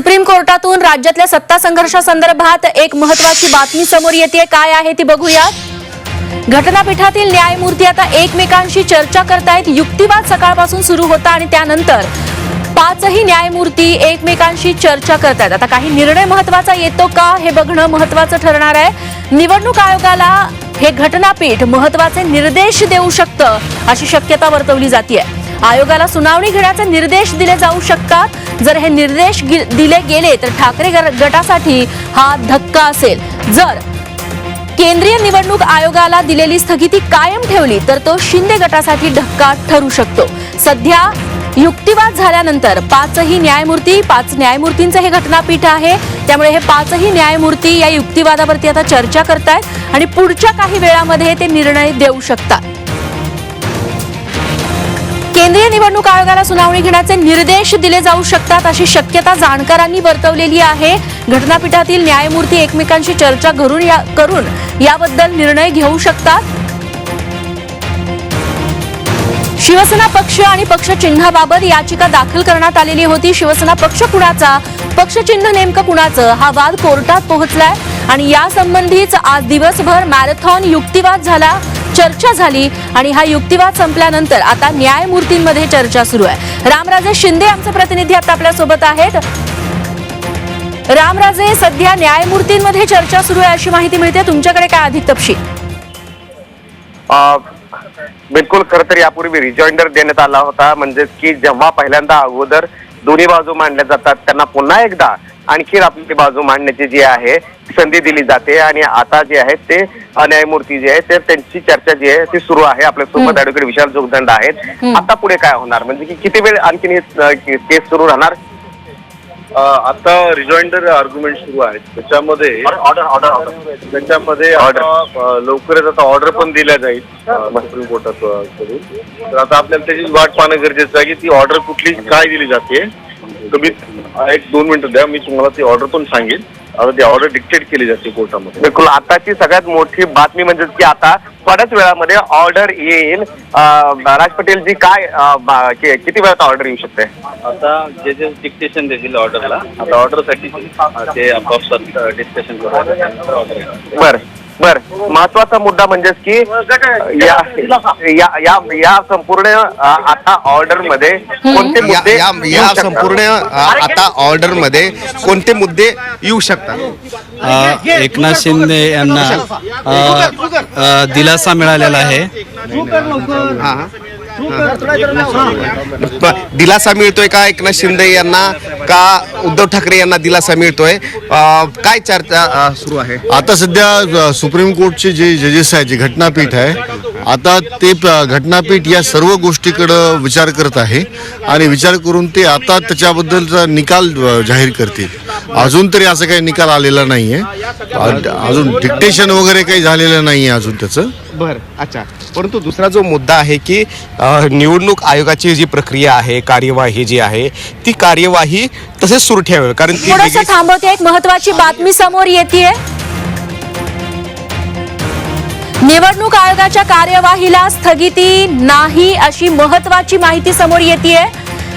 Supreme कोर्टातून राज्यातल्या सत्ता संघर्षासंदर्भात एक महत्त्वाची बातमी समोर येते। काय आहे ती बघूयात। घटनापीठातील न्यायमूर्ती आता एकमेकांशी चर्चा करतायत। युक्तिवाद सकाळपासून सुरू होता आणि त्यानंतर पाचही न्यायमूर्ती एकमेकांशी चर्चा करतायत। आता काही निर्णय महत्त्वाचा येतो का हे बघणं महत्त्वाचं ठरणार आहे। निवडणूक आयोगाला हे घटनापीठ महत्त्वाचे निर्देश देऊ शकतं अशी शक्यता वर्तवली जाते। आयोगाला सुनावणी घेण्याचे निर्देश दिले जाऊ शकतात। जर हे निर्देश दिले गेले तर ठाकरे गटासाठी हा धक्का असेल। जर केंद्रीय निवडणूक आयोगाला दिलेली स्थगिती कायम ठेवली तर तो शिंदे गटासाठी धक्का ठरू शकतो। सध्या युक्तिवाद झाल्यानंतर पाच न्यायमूर्तींचं हे घटनापीठ आहे, त्यामुळे हे पाचही न्यायमूर्ती या युक्तिवादावरती आता चर्चा करतायत आणि पुढच्या काही वेळामध्ये ते निर्णय देऊ शकतात। केंद्रीय निवडणूक आयोगाला सुनावणी घेण्याचे निर्देश दिले जाऊ शकतात अशी शक्यता जाणकारांनी वर्तवलेली आहे। घटनापीठातील न्यायमूर्ती एकमेकांशी चर्चा करून याबद्दल निर्णय घेऊ शकतात। शिवसेना पक्ष आणि पक्ष चिन्हाबाबत याचिका दाखल करण्यात आलेली होती। शिवसेना पक्ष कुणाचा, पक्ष चिन्ह नेमकं कुणाचं, हा वाद कोर्टात पोहोचलाय आणि यासंबंधीच आज दिवसभर मॅरेथॉन युक्तिवाद झाला, चर्चा झाली आणि हा युक्तिवाद संपल्यानंतर आता न्यायमूर्तींमध्ये चर्चा सुरू आहे। रामराजे शिंदे आमचे प्रतिनिधी आता आपल्या सोबत आहेत। रामराजे, सध्या न्यायमूर्तींमध्ये चर्चा सुरू आहे अशी माहिती मिळते, तुमच्याकडे काय अधिक तपशील? बिलकुल, खरं तर यापूर्वी रिजॉइंडर देण्यात आला होता, म्हणजे की जेव्हा पहिल्यांदा अगोदर दोन्ही बाजू मांडल्या जातात त्यांना पुन्हा एकदा आणखी आपली बाजू मांडण्याची जी आहे संधी दिली जाते आणि आता जे आहे ते न्यायमूर्ती जे आहे ते त्यांची चर्चा जी आहे ती सुरू आहे। आपल्या सोबत ऍडव्होकेट विशाल जोगदंड आहेत। आता पुढे काय होणार, म्हणजे की किती वेळ आणखी केस सुरू राहणार? आता रिजॉइंडर आर्ग्युमेंट सुरू आहेत, त्याच्यामध्ये लवकरच आता ऑर्डर पण दिल्या जाईल सुप्रीम कोर्टाकडून। तर आता आपल्याला त्याची वाट पाहणं गरजेचं आहे की ती ऑर्डर कुठली काय दिली जाते। तुम्ही 1-2 मिनिटं द्या, मी तुम्हाला ती ऑर्डर पण सांगेन। आता ती ऑर्डर डिक्टेट केली जाते कोर्टामध्ये। बिलकुल, आताची सगळ्यात मोठी बातमी म्हणजे की आता थोड्याच वेळामध्ये ऑर्डर येईल। राज पटेल जी काय किती वेळात ऑर्डर येऊ शकते? आता जे डिक्टेशन देतील ऑर्डरला, आता ऑर्डरसाठी ते आपापसात डिस्कशन बर बर महत्वाचा मुद्दा म्हणजेच की या संपूर्ण आता ऑर्डर मध्ये कोणते मुद्दे आता ऑर्डर मध्ये कोणते मुद्दे येऊ शकतात? एकनाथ शिंदे यांना दिलासा मिळालेला आहे। दिलासा मिळतोय का एकनाथ शिंदे यांना, का उद्धव ठाकरे यांना दिलासा मिळतोय? काय चर्चा सुरू आहे? आता सध्या सुप्रीम कोर्टचे जे जजेस आहे, जे घटनापीठ आहे, आता ते घटनापीठ या सर्व गोष्टीकडे विचार करत आहे आणि विचार करून ते आता त्याच्याबद्दलचा निकाल जाहीर करतील। अजून तरी असं काही निकाल आलेला नाहीये, अजून डिक्टेशन वगैरे काही झालेलं नाहीये अजून त्याचं। बर, अच्छा। परंतु दुसरा जो मुद्दा आहे की निवडणूक आयोगाची जी प्रक्रिया आहे, कार्यवाही जी आहे, ती कार्यवाही तसेच सुरू ठेवावी, कारण थोडंसं थांबवते, एक महत्त्वाची बातमी समोर येते। निवडणूक आयोगाच्या कार्यवाहीला स्थगिती नाही अशी महत्त्वाची माहिती समोर येते।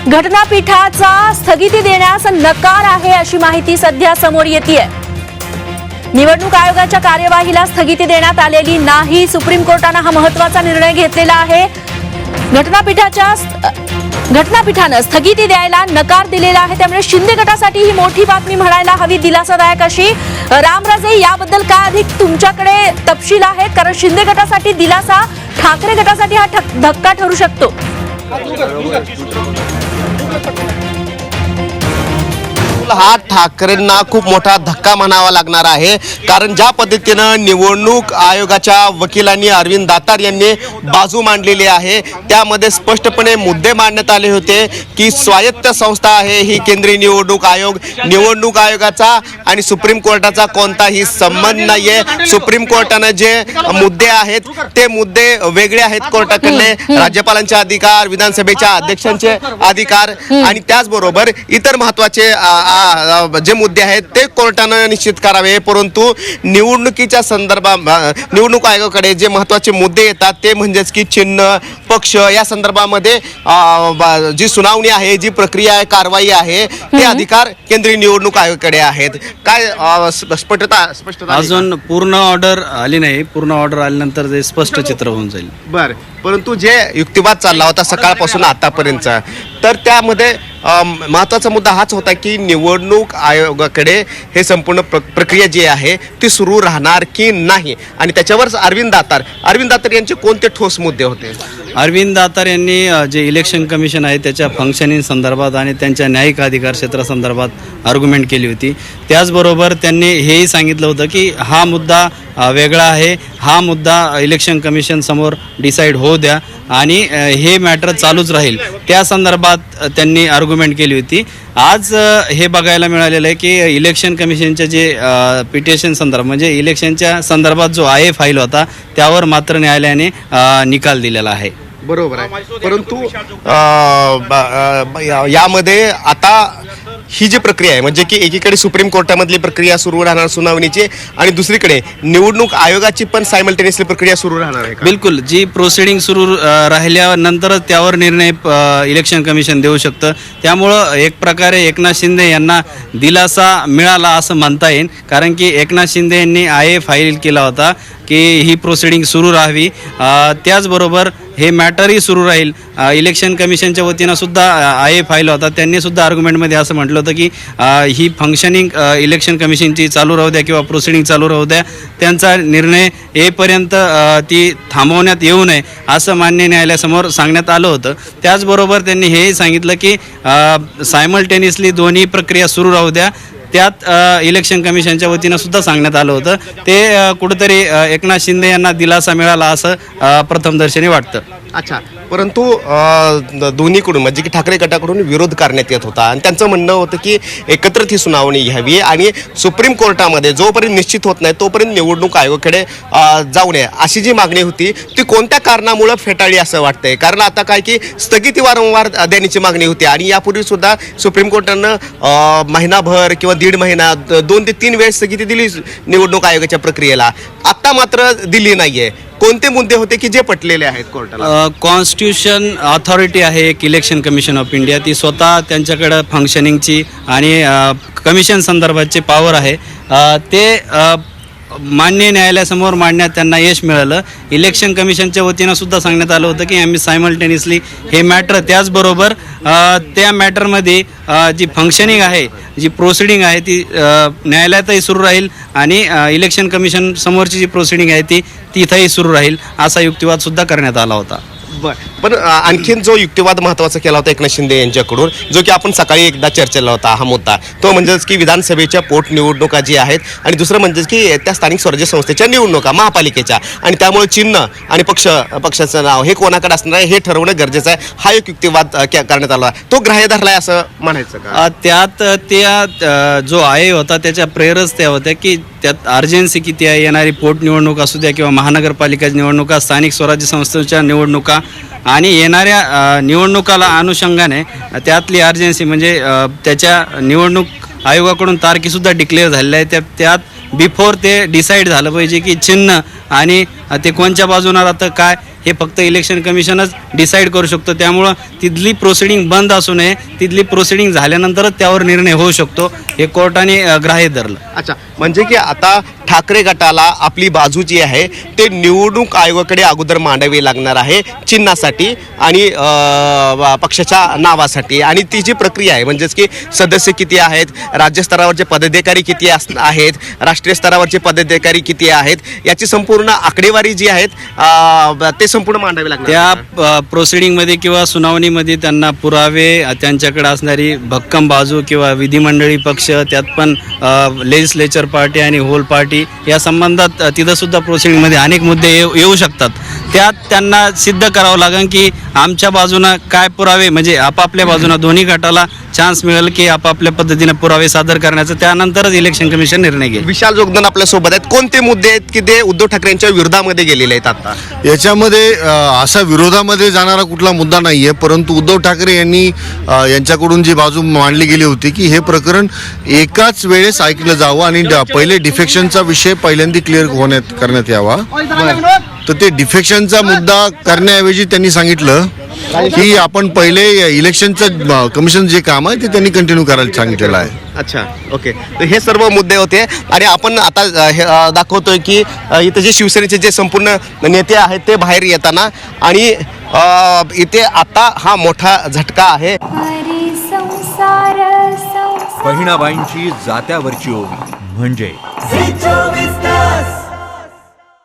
घटनापीठाचा स्थगिती देण्यास नकार आहे अशी माहिती सध्या समोर येते। निवडणूक आयोगाच्या कार्यवाहीला स्थगिती देण्यात आलेली नाही। सुप्रीम कोर्टाने हा महत्त्वाचा निर्णय घेतलेला आहे। घटनापीठानं स्थगिती द्यायला नकार दिलेला आहे, त्यामुळे शिंदे गटासाठी ही मोठी बातमी म्हणायला हवी, दिलासादायक अशी। रामराजे, याबद्दल काय अधिक तुमच्याकडे तपशील आहेत? कारण शिंदे गटासाठी दिलासा, ठाकरे गटासाठी हा धक्का ठरू शकतो। हा ठाकरेंना खूप मोठा धक्का म्हणावा लागणार आहे, कारण ज्या पद्धतीनं निवडणूक आयोगाच्या वकिलांनी अरविंद दातार यांनी बाजू मांडलेली आहे, त्यामध्ये स्पष्टपणे मुद्दे मांडण्यात आले होते की स्वायत्त संस्था आहे ही केंद्रीय निवडणूक आयोग, निवडणूक आयोगाचा आणि सुप्रीम कोर्टाचा कोणताही संबंध नाहीये। सुप्रीम कोर्टाने जे मुद्दे आहेत ते मुद्दे वेगळे आहेत कोर्टाकडले, राज्यपालांचे अधिकार, विधानसभेच्या अध्यक्षांचे अधिकार आणि त्याचबरोबर इतर महत्वाचे जे मुद्दे आहेत ते कोर्टानं निश्चित करावे, परंतु निवडणुकीच्या संदर्भात निवडणूक आयोगाकडे जे महत्त्वाचे मुद्दे येतात ते म्हणजेच की चिन्ह, पक्ष या संदर्भामध्ये जी सुनावणी आहे, जी प्रक्रिया आहे, कारवाई आहे, ते अधिकार केंद्रीय निवडणूक आयोगाकडे आहेत. काय स्पष्टता आहे का? अजून पूर्ण ऑर्डर आली नाही. पूर्ण ऑर्डर आल्यानंतर ते स्पष्ट चित्र होऊन जाईल. बर, परंतु जे युक्तिवाद चालला होता सकाळपासून आतापर्यंतचा, तर त्यामध्ये महत्त्वाचा मुद्दा हाच होता की निवडणूक आयोगाकडे हे संपूर्ण प्रक्रिया जी आहे ती सुरू राहणार की नाही, आणि त्याच्यावर अरविंद दातार यांचे कोणते ठोस मुद्दे होते? अरविंद दातार यांनी जे इलेक्शन कमिशन आहे त्याच्या फंक्शनिंग संदर्भात आणि त्यांच्या न्यायिक अधिकार क्षेत्रासंदर्भात आर्ग्युमेंट केली होती. त्याचबरोबर त्यांनी हेही सांगितलं होतं की हा मुद्दा वेगळा आहे, हा मुद्दा इलेक्शन कमिशन समोर डिसाईड होऊ द्या आणि हे मॅटर चालूच राहील. त्या संदर्भात त्यांनी आर्ग्युमेंट केली होती. आज हे बघायला मिळालेलं आहे की इलेक्शन कमिशनच्या जे पिटिशन संदर्भ म्हणजे इलेक्शनच्या संदर्भात जो फाईल होता त्यावर मात्र न्यायालयाने निकाल दिलेला आहे. बरोबर आहे, परंतु यामध्ये आता ही जी प्रक्रिया आहे म्हणजे की एकीकडे सुप्रीम कोर्टामधली प्रक्रिया सुरू राहणार सुनावणीची, आणि दुसरीकडे निवडणूक आयोगाची पण सायमल्टेनियसली प्रक्रिया सुरू राहणार आहे का? बिलकुल, जी प्रोसिडिंग सुरू राहिल्यानंतरच त्यावर निर्णय इलेक्शन कमिशन देऊ शकतं. त्यामुळं एक प्रकारे एकनाथ शिंदे यांना दिलासा मिळाला असं म्हणता येईल, कारण की एकनाथ शिंदे यांनी फाईल केला होता की ही प्रोसिडिंग सुरू राहावी. त्याचबरोबर हे मॅटरही सुरू राहील. इलेक्शन कमिशनच्या वतीनं सुद्धा फाईल होता, त्यांनी सुद्धा आर्ग्युमेंटमध्ये असं म्हटलं होतं की ही फंक्शनिंग इलेक्शन कमिशनची चालू राहू द्या किंवा प्रोसिडिंग चालू राहू द्या, त्यांचा निर्णय येईपर्यंत ती थांबवण्यात येऊ नये असं मान्य न्यायालयासमोर सांगण्यात आलं होतं. त्याचबरोबर त्यांनी हेही सांगितलं की सायमल्टेनियसली दोन्ही प्रक्रिया सुरू राहू द्या. त्यात इलेक्शन कमिशनच्या वतीनं सुद्धा सांगण्यात आलं होतं. ते कुठंतरी एकनाथ शिंदे यांना दिलासा मिळाला असं प्रथमदर्शनी वाटतं. अच्छा, परंतु दोन्हीकडून म्हणजे की ठाकरे गटाकडून विरोध करण्यात येत होता आणि त्यांचं म्हणणं होतं की एकत्रित ही सुनावणी घ्यावी आणि सुप्रीम कोर्टामध्ये जोपर्यंत निश्चित होत नाही तोपर्यंत निवडणूक आयोगाकडे जाऊ नये अशी जी मागणी होती ती कोणत्या कारणामुळे फेटाळली असं वाटतंय? कारण आता काय की स्थगिती वारंवार देण्याची मागणी होती आणि यापूर्वी सुद्धा सुप्रीम कोर्टानं महिनाभर किंवा 1.5 महिना 2 ते 3 वेळेस स्थगिती दिली निवडणूक आयोगाच्या प्रक्रियेला. आता मात्र दिली नाहीये. कोणते मुद्दे होते की जे पटलेले आहेत कोर्टाला? कॉन्स्टिट्यूशन अथॉरिटी आहे एक इलेक्शन कमिशन ऑफ इंडिया, ती स्वतः त्यांच्याकडं फंक्शनिंगची आणि कमिशन संदर्भाची पॉवर आहे. ते मान्य न्यायालयासमोर मांडण्यात त्यांना यश मिळालं. इलेक्शन कमिशनच्या वतीनं सुद्धा सांगण्यात आलं होतं की आम्ही सायमल्टेनियसली हे मॅटर, त्याचबरोबर त्या मॅटरमध्ये जी फंक्शनिंग आहे, जी प्रोसिडिंग आहे ती न्यायालयातही सुरू राहील आणि इलेक्शन कमिशन समोरची जी प्रोसिडिंग आहे ती तिथंही सुरू राहील असा युक्तिवाद सुद्धा करण्यात आला होता. पण आणखीन जो युक्तिवाद महत्त्वाचा केला होता एकनाथ शिंदे यांच्याकडून, जो की आपण सकाळी एकदा चर्चेला होता हा मुद्दा, तो म्हणजेच की विधानसभेच्या पोटनिवडणुका जी आहेत आणि दुसरं म्हणजेच की त्या स्थानिक स्वराज्य संस्थेच्या निवडणुका महापालिकेच्या, आणि त्यामुळे चिन्ह आणि पक्षाचं नाव हे कोणाकडे असणार आहे हे ठरवणं गरजेचं आहे. हा एक युक्तिवाद करण्यात आला, तो ग्राह्य धरलाय असं म्हणायचं का? त्यात त्या जो होता त्याच्या प्रेरच त्या होत्या की त्यात अर्जन्सी किती आहे. येणारी पोटनिवडणूक असू द्या किंवा महानगरपालिकेच्या निवडणुका, स्थानिक स्वराज्य संस्थेच्या निवडणुका आणि येणाऱ्या निवडणुकाला अनुषंगाने त्यातली अर्जन्सी म्हणजे त्याच्या निवडणूक आयोगाकडून तारखेसुद्धा डिक्लेअर झालेल्या आहे. त्यात बिफोर ते डिसाईड झालं पाहिजे की चिन्ह आणि ते कोणत्या बाजूनं राहतं काय हे फक्त इलेक्शन कमिशनच डिसाईड करू शकतो. त्यामुळं तिथली प्रोसिडिंग बंद असू नये, तिथली प्रोसिडिंग झाल्यानंतरच त्यावर निर्णय होऊ शकतो, हे कोर्टाने ग्राह्य धरलं. अच्छा, म्हणजे की आता ठाकरे गटाला आपली बाजू जी आहे ते निवडणूक आयोगाकडे अगोदर मांडावी लागणार आहे चिन्हासाठी आणि पक्षाच्या नावासाठी, आणि ती जी प्रक्रिया आहे म्हणजेच की सदस्य किती आहेत, राज्यस्तरावरचे पदाधिकारी किती आहेत, राष्ट्रीय स्तरावरचे पदाधिकारी किती आहेत, याची संपूर्ण आकडेवारी जी आहेत ते संपूर्ण मांडावी लागणार. त्या प्रोसिडिंगमध्ये किंवा सुनावणीमध्ये त्यांना पुरावे, त्यांच्याकडे असणारी भक्कम बाजू किंवा विधिमंडळी पक्ष, त्यात पण लेजिस्लेचर पार्टी आणि होल पार्टी या संबंधात तिथं सुद्धा प्रोसिडिंगमध्ये अनेक मुद्दे येऊ शकतात. त्यात त्यांना सिद्ध करावं लागेल की आमच्या बाजूनं काय पुरावे, म्हणजे आपापल्या बाजूनं दोन्ही गटाला चान्स मिळेल की आपापल्या पद्धतीने पुरावे सादर करण्याचं, त्यानंतरच इलेक्शन कमिशन निर्णय घेईल. विशाल जोगदन आपल्या सोबत आहेत. कोणते मुद्दे आहेत की ते उद्धव ठाकरेंच्या विरोधामध्ये गेलेले आहेत आता? याच्यामध्ये असा विरोधामध्ये जाणारा कुठला मुद्दा नाही आहे, परंतु उद्धव ठाकरे यांनी यांच्याकडून जी बाजू मांडली गेली होती की हे प्रकरण एकाच वेळेस ऐकलं जावं आणि पहिले डिफेक्शनचा विषय पहिल्यांदा क्लिअर करण्यात यावा. तर ते डिफेक्शनचा मुद्दा करण्याऐवजी त्यांनी सांगितलं की आपण पहिले इलेक्शनचं कमिशन जे काम आहे ते त्यांनी कंटिन्यू करायला सांगितलेलं आहे. अच्छा, ओके. तर हे सर्व मुद्दे होते आणि आपण आता हे दाखवतोय की इथे जे शिवसेनेचे जे संपूर्ण नेते आहेत ते बाहेर येताना आणि इथे आता हा मोठा झटका आहे. बहिणाबाईंची जात्यावरची ओवी म्हणजे